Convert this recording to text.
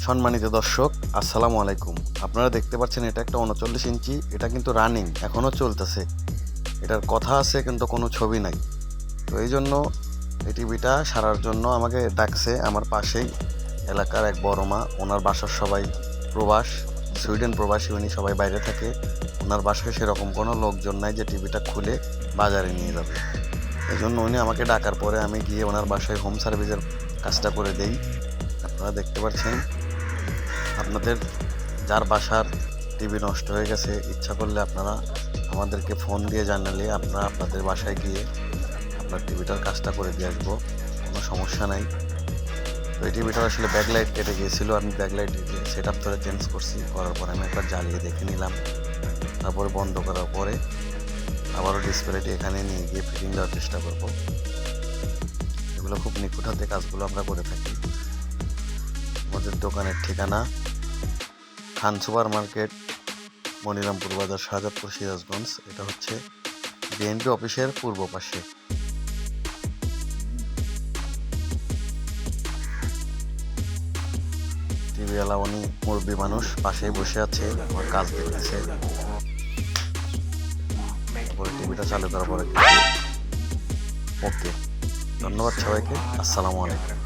সম্মানিত দর্শক, আসসালামু আলাইকুম। আপনারা দেখতে পাচ্ছেন এটা একটা ৩৯ ইঞ্চি, এটা কিন্তু রানিং এখনও চলতেছে। এটার কথা আছে কিন্তু কোনো ছবি নাই। তো এই জন্য এই টিভিটা সারার জন্য আমাকে ডাকছে আমার পাশেই এলাকার এক বড় মা। ওনার বাসার সবাই প্রবাস, সুইডেন প্রবাসী, উনি সবাই বাইরে থাকে। ওনার বাসায় সেরকম কোনো লোকজন নাই যে টিভিটা খুলে বাজারে নিয়ে যাবে। এই জন্য উনি আমাকে ডাকার পরে আমি গিয়ে ওনার বাসায় হোম সার্ভিসের কাজটা করে দেই। আপনারা দেখতে পাচ্ছেন, আপনাদের যার বাসার টিভি নষ্ট হয়ে গেছে, ইচ্ছা করলে আপনারা আমাদেরকে ফোন দিয়ে জানালে আমরা আপনাদের বাসায় গিয়ে আপনার টিভিটার কাজটা করে দিয়ে আসবো, কোনো সমস্যা নাই। তো এই টিভিটার আসলে ব্যাকলাইট কেটে গিয়েছিলো, আমি ব্যাকলাইট সেট আপ করে চেঞ্জ করছি, করার পরে আমি একবার জ্বালিয়ে দেখে নিলাম। তারপরে বন্ধ করার পরে আবারও ডিসপ্লেটি এখানে নিয়ে গিয়ে ফিটিং দেওয়ার চেষ্টা করব। এগুলো খুব নিখুঁত হাতে কাজগুলো আমরা করে থাকি। আমাদের দোকানের ঠিকানা খান সুপার মার্কেট, মনিরামপুর বাজার, শাহজাদপুর, সিরাজগঞ্জ। এটা হচ্ছে বিএনপি অফিসের পূর্ব পাশে। টিভিওয়ালা উনি মুরব্বী মানুষ, পাশেই বসে আছে, আমার কাজ দেখতেছে। তারপরে টিভিটা চালু করার পরে ওকে। ধন্যবাদ সবাইকে, আসসালামু আলাইকুম।